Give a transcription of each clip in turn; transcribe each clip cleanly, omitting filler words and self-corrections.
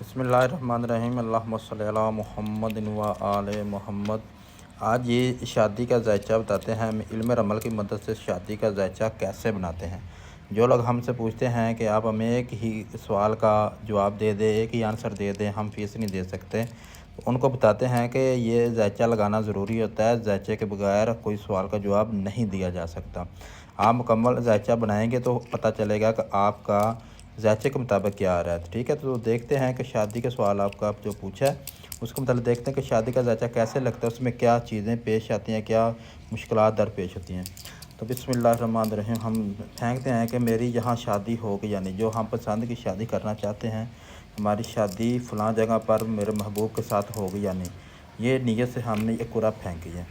بسم اللہ الرحمن الرحیم اللہم صلی علی محمد و آل محمد۔ آج یہ شادی کا ذائچہ بتاتے ہیں، ہم علم رمل کی مدد سے شادی کا ذائچہ کیسے بناتے ہیں۔ جو لوگ ہم سے پوچھتے ہیں کہ آپ ہمیں ایک ہی سوال کا جواب دے دیں، ایک ہی آنسر دے دیں، ہم فیس نہیں دے سکتے، ان کو بتاتے ہیں کہ یہ ذائچہ لگانا ضروری ہوتا ہے۔ ذائچے کے بغیر کوئی سوال کا جواب نہیں دیا جا سکتا۔ آپ مکمل ذائچہ بنائیں گے تو پتہ چلے گا کہ آپ کا ذائچے کے مطابق کیا آ رہا ہے، ٹھیک ہے۔ تو دیکھتے ہیں کہ شادی کے سوال آپ کا جو پوچھا ہے اس کے متعلق دیکھتے ہیں کہ شادی کا ذائچہ کیسے لگتا ہے، اس میں کیا چیزیں پیش آتی ہیں، کیا مشکلات درپیش ہوتی ہیں۔ تو بسم اللہ الرحمن الرحیم، ہم پھینکتے ہیں کہ میری یہاں شادی ہوگی، یعنی جو ہم پسند کی شادی کرنا چاہتے ہیں، ہماری شادی فلاں جگہ پر میرے محبوب کے ساتھ ہوگی، یعنی یہ نیت سے ہم نے یہ قرعہ پھینکی ہے۔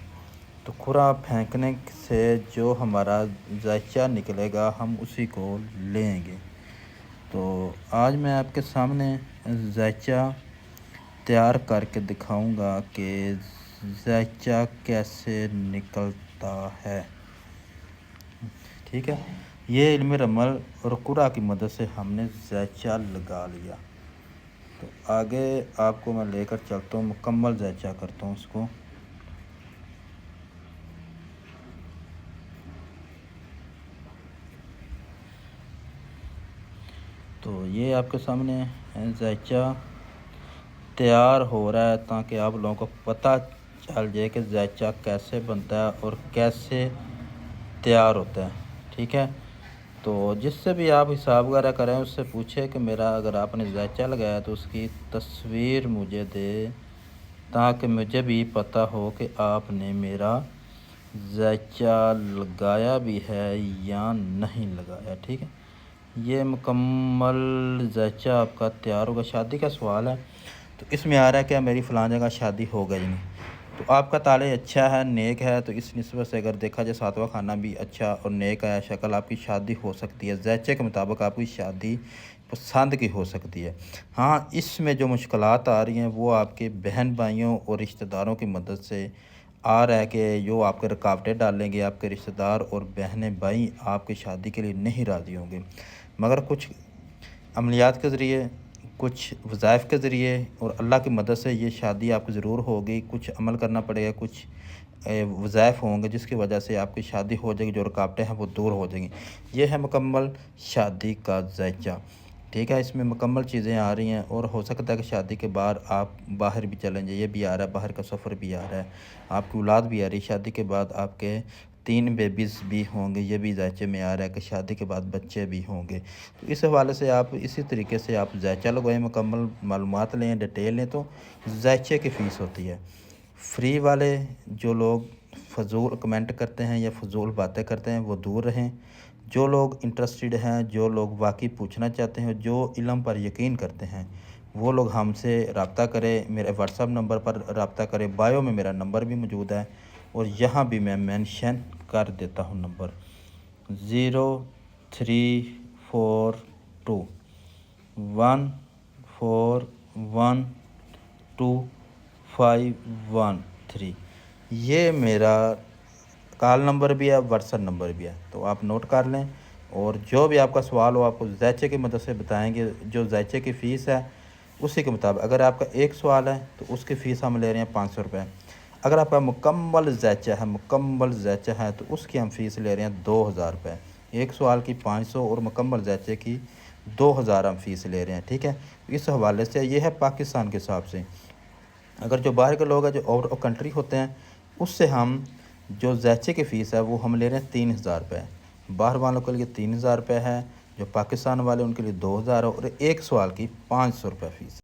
تو قرعہ پھینکنے سے جو ہمارا ذائچہ نکلے گا ہم اسی کو لیں گے۔ تو آج میں آپ کے سامنے ذائچہ تیار کر کے دکھاؤں گا کہ ذائچہ کیسے نکلتا ہے، ٹھیک ہے۔ یہ علم رمل اور قرعہ کی مدد سے ہم نے ذائچہ لگا لیا۔ تو آگے آپ کو میں لے کر چلتا ہوں، مکمل ذائچہ کرتا ہوں اس کو۔ تو یہ آپ کے سامنے ذائچہ تیار ہو رہا ہے تاکہ آپ لوگوں کو پتہ چل جائے کہ ذائچہ کیسے بنتا ہے اور کیسے تیار ہوتا ہے، ٹھیک ہے۔ تو جس سے بھی آپ حساب وغیرہ کریں اس سے پوچھے کہ میرا اگر آپ نے ذائچہ لگایا تو اس کی تصویر مجھے دے تاکہ مجھے بھی پتہ ہو کہ آپ نے میرا ذائچہ لگایا بھی ہے یا نہیں لگایا، ٹھیک ہے۔ یہ مکمل ذائچہ آپ کا تیار ہوگا۔ شادی کا سوال ہے تو اس میں آ رہا ہے کہ میری فلاں جگہ شادی ہو گئی نہیں، تو آپ کا طالع اچھا ہے، نیک ہے، تو اس نسبت سے اگر دیکھا جائے ساتواں خانہ بھی اچھا اور نیک ہے، شکل آپ کی شادی ہو سکتی ہے۔ ذائچے کے مطابق آپ کی شادی پسند کی ہو سکتی ہے۔ ہاں، اس میں جو مشکلات آ رہی ہیں وہ آپ کے بہن بھائیوں اور رشتہ داروں کی مدد سے آ رہا ہے کہ جو آپ کے رکاوٹیں ڈالیں گے، آپ کے رشتہ دار اور بہنیں بھائی آپ کی شادی کے لیے نہیں راضی ہوں گے، مگر کچھ عملیات کے ذریعے، کچھ وظائف کے ذریعے اور اللہ کی مدد سے یہ شادی آپ کی ضرور ہوگی۔ کچھ عمل کرنا پڑے گا، کچھ وظائف ہوں گے جس کی وجہ سے آپ کی شادی ہو جائے گی، جو رکاوٹیں ہیں وہ دور ہو جائیں گی۔ یہ ہے مکمل شادی کا ذائچہ، ٹھیک ہے۔ اس میں مکمل چیزیں آ رہی ہیں اور ہو سکتا ہے کہ شادی کے بعد آپ باہر بھی چلیں جائیں، یہ بھی آ رہا ہے، باہر کا سفر بھی آ رہا ہے، آپ کی اولاد بھی آ رہی ہے، شادی کے بعد آپ کے 3 بیبیز بھی ہوں گے، یہ بھی ذائچے میں آ رہا ہے کہ شادی کے بعد بچے بھی ہوں گے۔ تو اس حوالے سے آپ اسی طریقے سے آپ ذائچہ لگوائیں، مکمل معلومات لیں، ڈیٹیل لیں۔ تو ذائچے کی فیس ہوتی ہے، فری والے جو لوگ فضول کمنٹ کرتے ہیں یا فضول باتیں کرتے ہیں وہ دور رہیں۔ جو لوگ انٹرسٹڈ ہیں، جو لوگ واقعی پوچھنا چاہتے ہیں، جو علم پر یقین کرتے ہیں، وہ لوگ ہم سے رابطہ کریں، میرے واٹس ایپ نمبر پر رابطہ کریں۔ بایو میں میرا نمبر بھی موجود ہے اور یہاں بھی میں مینشن کر دیتا ہوں نمبر 034214125113۔ یہ میرا کال نمبر بھی ہے، واٹس ایپ نمبر بھی ہے، تو آپ نوٹ کر لیں۔ اور جو بھی آپ کا سوال ہو آپ کو ذائچے کی مدد سے بتائیں گے۔ جو ذائچے کی فیس ہے اسی کے مطابق، اگر آپ کا ایک سوال ہے تو اس کی فیس ہم لے رہے ہیں 500 روپے۔ اگر آپ کا مکمل ذائچہ ہے تو اس کی ہم فیس لے رہے ہیں 2000 روپے۔ ایک سوال کی 500 اور مکمل ذائچے کی 2000 ہم فیس لے رہے ہیں، ٹھیک ہے۔ اس حوالے سے یہ ہے پاکستان کے حساب سے۔ اگر جو باہر کے لوگ ہیں، جو آؤٹ آف کنٹری ہوتے ہیں، اس سے ہم جو ذائچے کی فیس ہے وہ ہم لے رہے ہیں 3000 روپے۔ باہر والوں کے لیے 3000 روپے ہے، جو پاکستان والے ان کے لیے 2000 اور ایک سوال کی 500 روپے فیس۔